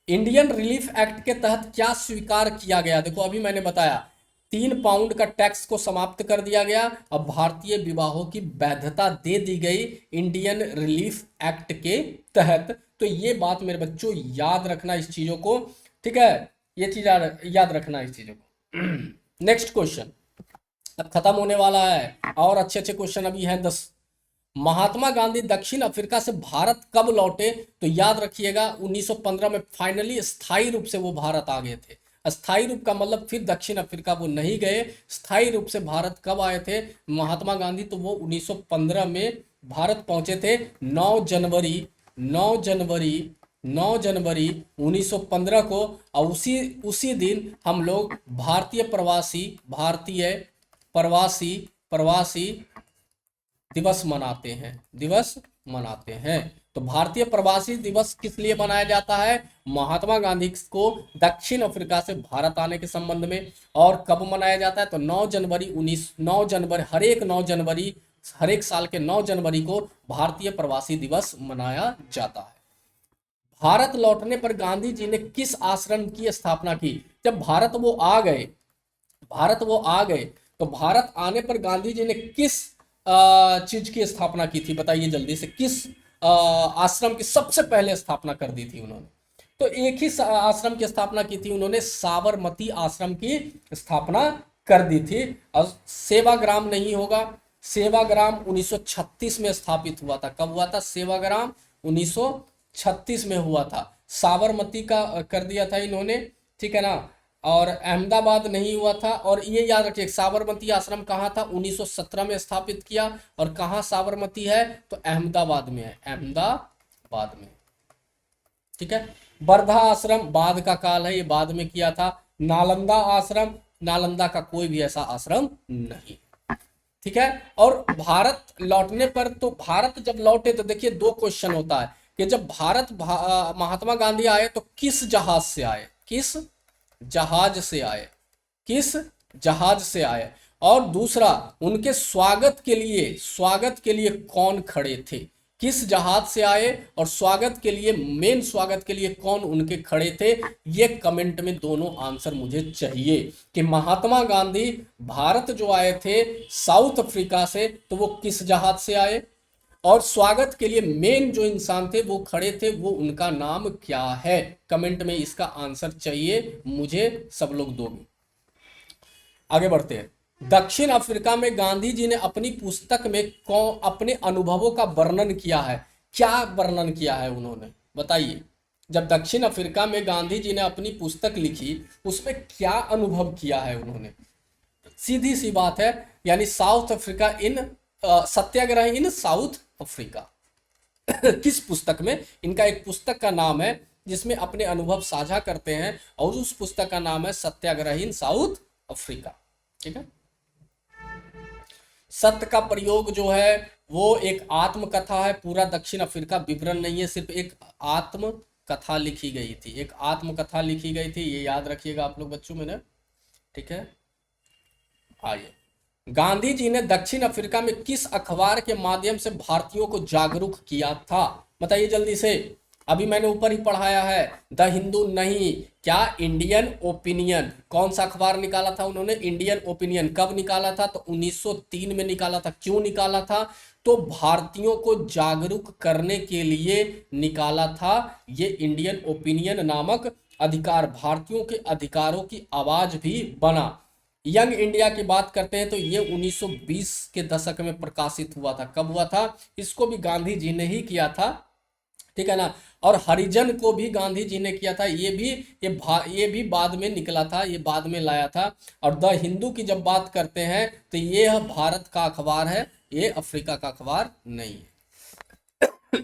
इंडियन रिलीफ एक्ट के तहत क्या स्वीकार किया गया? देखो, अभी मैंने बताया 3 पाउंड का टैक्स को समाप्त कर दिया गया। अब भारतीय विवाहों की वैधता दे दी गई इंडियन रिलीफ एक्ट के तहत। तो ये बात मेरे बच्चों याद रखना इस चीजों को। ठीक है, ये चीज याद रखना इस चीजों को। नेक्स्ट क्वेश्चन अब खत्म होने वाला है, और अच्छे अच्छे क्वेश्चन अभी हैं 10। महात्मा गांधी दक्षिण अफ्रीका से भारत कब लौटे? तो याद रखिएगा, 1915 में फाइनली स्थायी रूप से वो भारत आ गए थे। स्थायी रूप का मतलब फिर दक्षिण अफ्रीका वो नहीं गए, स्थायी रूप से भारत कब आए थे महात्मा गांधी? तो वो 1915 में भारत पहुंचे थे। 9 जनवरी 1915 को। और उसी दिन हम लोग भारतीय प्रवासी दिवस मनाते हैं। तो भारतीय प्रवासी दिवस किस लिए मनाया जाता है? महात्मा गांधी को दक्षिण अफ्रीका से भारत आने के संबंध में। और कब मनाया जाता है? तो 9 जनवरी, हर एक साल के 9 जनवरी को भारतीय प्रवासी दिवस मनाया जाता है। भारत लौटने पर गांधी जी ने किस आश्रम की स्थापना की? जब भारत वो आ गए, तो भारत आने पर गांधी जी ने किस चीज की स्थापना की थी? बताइए जल्दी से, किस आश्रम की सबसे पहले स्थापना कर दी थी उन्होंने? तो एक ही आश्रम की स्थापना की थी उन्होंने, साबरमती आश्रम की स्थापना कर दी थी। और सेवाग्राम नहीं होगा, सेवाग्राम 1936 में स्थापित हुआ था। कब हुआ था? सेवाग्राम 1936 में हुआ था। साबरमती का कर दिया था इन्होंने। ठीक है ना। और अहमदाबाद नहीं हुआ था। और ये याद रखिए, साबरमती आश्रम कहाँ था? 1917 में स्थापित किया। और कहाँ साबरमती है? तो अहमदाबाद में है, अहमदाबाद में। ठीक है। वर्धा आश्रम बाद का काल है, ये बाद में किया था। नालंदा आश्रम, नालंदा का कोई भी ऐसा आश्रम नहीं। ठीक है। और भारत लौटने पर, तो भारत जब लौटे तो देखिए 2 क्वेश्चन होता है कि जब भारत महात्मा गांधी आए तो किस जहाज से आए? किस जहाज से आए? और दूसरा, उनके स्वागत के लिए कौन खड़े थे? किस जहाज से आए और स्वागत के लिए, मेन स्वागत के लिए कौन उनके खड़े थे, ये कमेंट में दोनों आंसर मुझे चाहिए कि महात्मा गांधी भारत जो आए थे साउथ अफ्रीका से, तो वो किस जहाज से आए, और स्वागत के लिए मेन जो इंसान थे वो खड़े थे, वो उनका नाम क्या है। कमेंट में इसका आंसर चाहिए मुझे, सब लोग दोगे। आगे बढ़ते हैं। दक्षिण अफ्रीका में गांधी जी ने अपनी पुस्तक में कौन अपने अनुभवों का वर्णन किया है, क्या वर्णन किया है उन्होंने, बताइए। जब दक्षिण अफ्रीका में गांधी जी ने अपनी पुस्तक लिखी, उसमें क्या अनुभव किया है उन्होंने, सीधी सी बात है, यानी south Africa in Satyagraha in south Africa. किस पुस्तक में, इनका एक पुस्तक का नाम है जिसमें अपने अनुभव साझा करते हैं, और उस पुस्तक का नाम है सत्याग्रह इन साउथ अफ्रीका। ठीक है। सत्य का प्रयोग जो है वो एक आत्मकथा है, पूरा दक्षिण अफ्रीका विवरण नहीं है, सिर्फ एक आत्मकथा लिखी गई थी, एक आत्मकथा लिखी गई थी, ये याद रखिएगा आप लोग बच्चों में ना। ठीक है। आइए, गांधी जी ने दक्षिण अफ्रीका में किस अखबार के माध्यम से भारतीयों को जागरूक किया था, बताइए जल्दी से। अभी मैंने ऊपर ही पढ़ाया है, द हिंदू नहीं, क्या, इंडियन ओपिनियन। कौन सा अखबार निकाला था उन्होंने, इंडियन ओपिनियन। कब निकाला था, तो 1903 में निकाला था। क्यों निकाला था, तो भारतीयों को जागरूक करने के लिए निकाला था ये इंडियन ओपिनियन नामक अधिकार, भारतीयों के अधिकारों की आवाज भी बना। यंग इंडिया की बात करते हैं तो ये 1920 के दशक में प्रकाशित हुआ था। कब हुआ था, इसको भी गांधी जी ने ही किया था। ठीक है ना। और हरिजन को भी गांधी जी ने किया था, ये भी बाद में निकला था, ये बाद में लाया था। और द हिंदू की जब बात करते हैं तो ये भारत का अखबार है, ये अफ्रीका का अखबार नहीं है।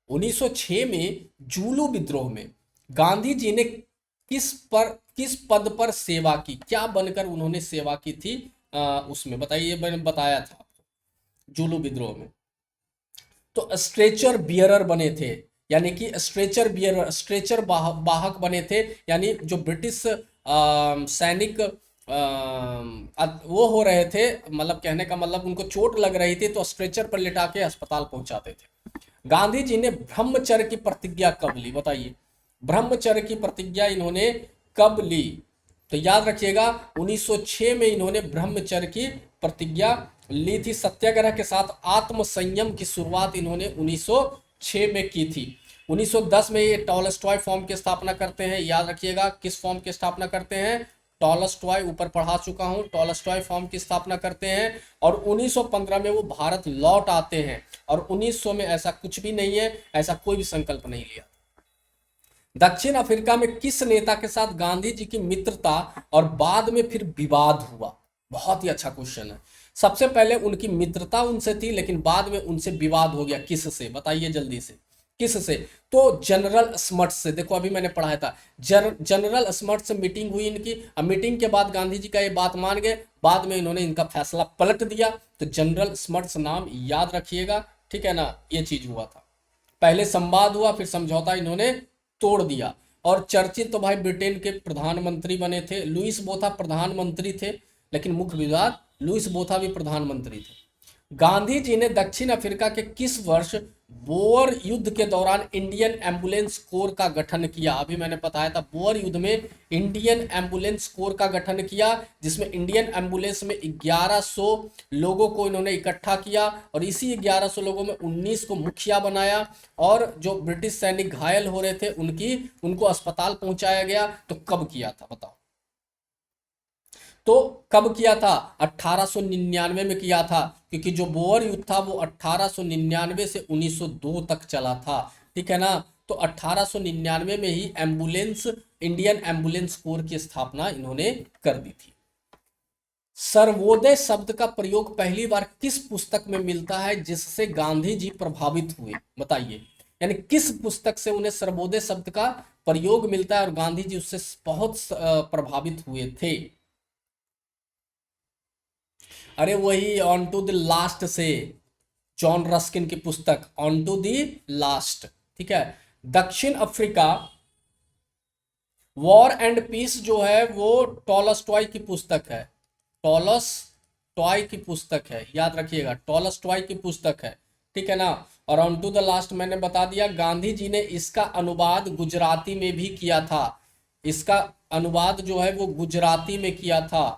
1906 में जूलू विद्रोह में गांधी जी ने किस पद पर सेवा की, क्या बनकर उन्होंने सेवा की थी, उसमें बताइए, मैंने बताया था जूलू विद्रोह में। तो स्ट्रेचर बियरर बने थे, यानी कि स्ट्रेचर बियरर, स्ट्रेचर वाहक बने थे, यानी जो ब्रिटिश सैनिक वो हो रहे थे, मतलब कहने का मतलब उनको चोट लग रही थी तो स्ट्रेचर पर लिटा के अस्पताल पहुंचाते थे। गांधी जी ने ब्रह्मचर्य की प्रतिज्ञा कब ली, बताइए। ब्रह्मचर्य की प्रतिज्ञा इन्होंने कब ली, तो याद रखिएगा 1906 में इन्होंने ब्रह्मचर्य की प्रतिज्ञा ली थी। सत्याग्रह के साथ आत्म संयम की शुरुआत इन्होंने 1906 में की थी। 1910 में ये टॉलस्टॉय फॉर्म की स्थापना करते हैं, याद रखिएगा किस फॉर्म की स्थापना करते हैं, टॉलस्टॉय, ऊपर पढ़ा चुका हूं, टॉलस्टॉय फॉर्म की स्थापना करते हैं। और 1915 में वो भारत लौट आते हैं, और 1900 में ऐसा कुछ भी नहीं है, ऐसा कोई भी संकल्प नहीं लिया। दक्षिण अफ्रीका में किस नेता के साथ गांधी जी की मित्रता और बाद में फिर विवाद हुआ, बहुत ही अच्छा क्वेश्चन है। सबसे पहले उनकी मित्रता उनसे थी, लेकिन बाद में उनसे विवाद हो गया, किससे, बताइए जल्दी से, किससे, तो जनरल स्मट्स से। देखो अभी मैंने पढ़ाया था, जनरल स्मट्स से मीटिंग हुई इनकी, अब मीटिंग के बाद गांधी जी का ये बात मान गए, बाद में इन्होंने इनका फैसला पलट दिया, तो जनरल स्मट्स नाम याद रखिएगा। ठीक है ना, ये चीज हुआ था, पहले संवाद हुआ, फिर समझौता इन्होंने तोड़ दिया। और चर्चिल तो भाई ब्रिटेन के प्रधानमंत्री बने थे, लुईस बोथा प्रधानमंत्री थे, लेकिन मुख्य विवाद, लुईस बोथा भी प्रधानमंत्री थे। गांधी जी ने दक्षिण अफ्रीका के किस वर्ष बोअर युद्ध के दौरान इंडियन एम्बुलेंस कोर का गठन किया, अभी मैंने बताया था बोअर युद्ध में इंडियन एम्बुलेंस कोर का गठन किया, जिसमें इंडियन एम्बुलेंस में 1100 लोगों को इन्होंने इकट्ठा किया, और इसी 1100 लोगों में 19 को मुखिया बनाया, और जो ब्रिटिश सैनिक घायल हो रहे थे उनको अस्पताल पहुंचाया गया। तो कब किया था बताओ, तो कब किया था, 1899 में किया था, क्योंकि जो बोअर युद्ध था वो 1899 से 1902 तक चला था। ठीक है ना, तो 1899 में ही इंडियन एम्बुलेंस कोर की स्थापना इन्होंने कर दी थी। सर्वोदय शब्द का प्रयोग पहली बार किस पुस्तक में मिलता है जिससे गांधी जी प्रभावित हुए, बताइए, यानी किस पुस्तक से उन्हें सर्वोदय शब्द का प्रयोग मिलता है और गांधी जी उससे बहुत प्रभावित हुए थे। अरे वही ऑन टू द लास्ट से, जॉन रस्किन की पुस्तक ऑन टू द लास्ट। ठीक है। दक्षिण अफ्रीका वॉर एंड पीस जो है वो टॉलस्टॉय की पुस्तक है, टॉलस्टॉय टॉय की पुस्तक है, याद रखिएगा, टॉलस्टॉय की पुस्तक है, ठीक है ना। और ऑन टू द लास्ट मैंने बता दिया, गांधी जी ने इसका अनुवाद गुजराती में भी किया था। इसका अनुवाद जो है वो गुजराती में किया था।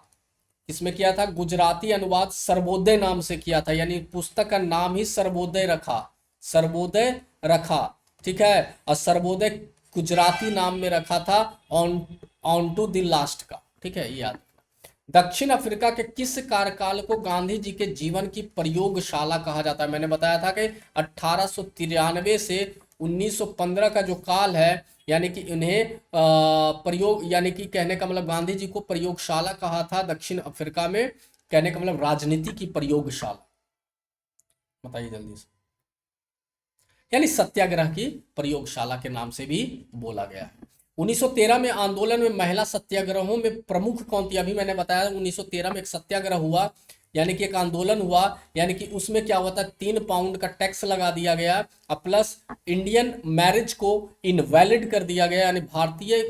किसमें किया था? गुजराती अनुवाद सर्वोदय नाम से किया था, यानी पुस्तक का नाम ही सर्वोदय रखा, सर्वोदय रखा, ठीक है। और सर्वोदय गुजराती नाम में रखा था on unto the last का, ठीक है, ये याद। दक्षिण अफ्रीका के किस कार्यकाल को गांधी जी के जीवन की प्रयोगशाला कहा जाता है? मैंने बताया था कि 1893 से 1915 का जो काल है, यानी कि इन्हें प्रयोग, यानी कि कहने का मतलब गांधी जी को प्रयोगशाला कहा था दक्षिण अफ्रीका में, कहने का मतलब राजनीति की प्रयोगशाला। बताइए जल्दी से। यानी सत्याग्रह की प्रयोगशाला के नाम से भी बोला गया है। 1913 में आंदोलन में महिला सत्याग्रहों में प्रमुख कौन थी? अभी मैंने बताया 1913 में एक सत्याग्रह हुआ, यानी कि एक आंदोलन हुआ, यानी कि उसमें क्या हुआ था, 3 पाउंड का टैक्स लगा दिया गया, प्लस इंडियन मैरिज को इनवैलिड कर दिया गया, यानी भारतीय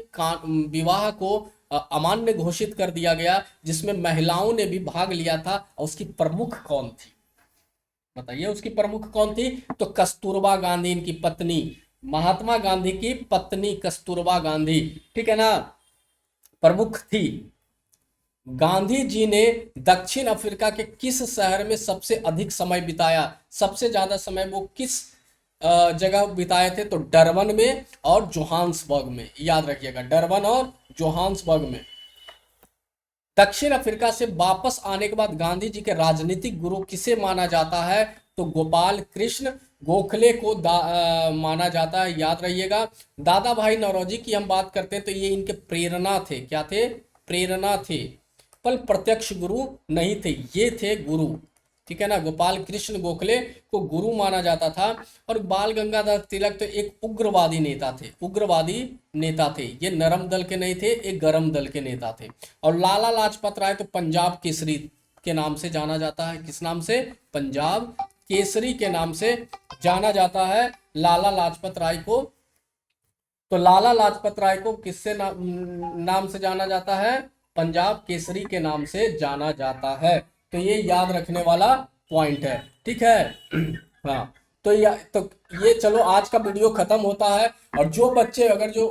विवाह को अमान्य घोषित कर दिया गया, जिसमें महिलाओं ने भी भाग लिया था। और उसकी प्रमुख कौन थी? बताइए उसकी प्रमुख कौन थी? तो कस्तूरबा गांधी, इनकी पत्नी, महात्मा गांधी की पत्नी कस्तूरबा गांधी, ठीक है ना, प्रमुख थी। गांधी जी ने दक्षिण अफ्रीका के किस शहर में सबसे अधिक समय बिताया? सबसे ज्यादा समय वो किस जगह बिताए थे? तो डरबन में और जोहान्सबर्ग में, याद रखिएगा, डरबन और जोहान्सबर्ग में। दक्षिण अफ्रीका से वापस आने के बाद गांधी जी के राजनीतिक गुरु किसे माना जाता है? तो गोपाल कृष्ण गोखले को माना जाता है, याद रहिएगा। दादा भाई नौरोजी की हम बात करते हैं तो ये इनके प्रेरणा थे, क्या थे? प्रेरणा थे, पर प्रत्यक्ष गुरु नहीं थे, ये थे गुरु, ठीक है ना। गोपाल कृष्ण गोखले को गुरु माना जाता था। और बाल गंगाधर तिलक तो एक उग्रवादी नेता थे, उग्रवादी नेता थे, ये नरम दल के नहीं थे, एक गरम दल के नेता थे। और लाला लाजपत राय तो पंजाब केसरी के नाम से जाना जाता है, किस नाम से? पंजाब केसरी के नाम से जाना जाता है लाला लाजपत राय को। तो लाला लाजपत राय को किससे नाम से जाना जाता है? पंजाब केसरी के नाम से जाना जाता है। तो ये याद रखने वाला पॉइंट है, ठीक है। हाँ, तो ये चलो आज का वीडियो खत्म होता है। और जो बच्चे अगर जो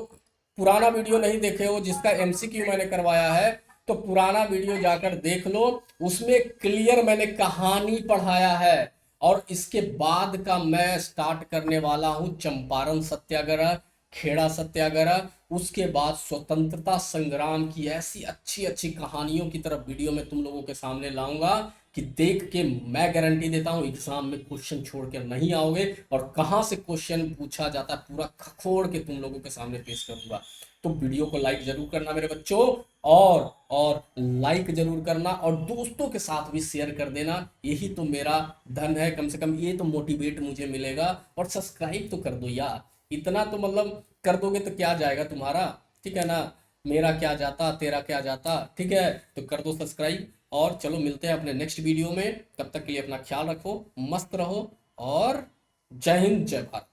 पुराना वीडियो नहीं देखे हो, जिसका एमसीक्यू मैंने करवाया है, तो पुराना वीडियो जाकर देख लो, उसमें क्लियर मैंने कहानी पढ़ाया है। और इसके बाद का मैं स्टार्ट करने वाला हूं चंपारण सत्याग्रह, खेड़ा सत्याग्रह, उसके बाद स्वतंत्रता संग्राम की ऐसी अच्छी अच्छी कहानियों की तरफ वीडियो में तुम लोगों के सामने लाऊंगा कि देख के मैं गारंटी देता हूं एग्जाम में क्वेश्चन छोड़ कर नहीं आओगे। और कहां से क्वेश्चन पूछा जाता है पूरा खखोड़ के तुम लोगों के सामने पेश करूंगा। तो वीडियो को लाइक जरूर करना मेरे बच्चों, और लाइक जरूर करना, और दोस्तों के साथ भी शेयर कर देना, यही तो मेरा धन है, कम से कम ये तो मोटिवेट मुझे मिलेगा। और सब्सक्राइब तो कर दो यार, इतना तो मतलब कर दोगे तो क्या जाएगा तुम्हारा, ठीक है ना। मेरा क्या जाता, तेरा क्या जाता, ठीक है। तो कर दो सब्सक्राइब, और चलो मिलते हैं अपने नेक्स्ट वीडियो में। तब तक के लिए अपना ख्याल रखो, मस्त रहो, और जय हिंद जय भारत।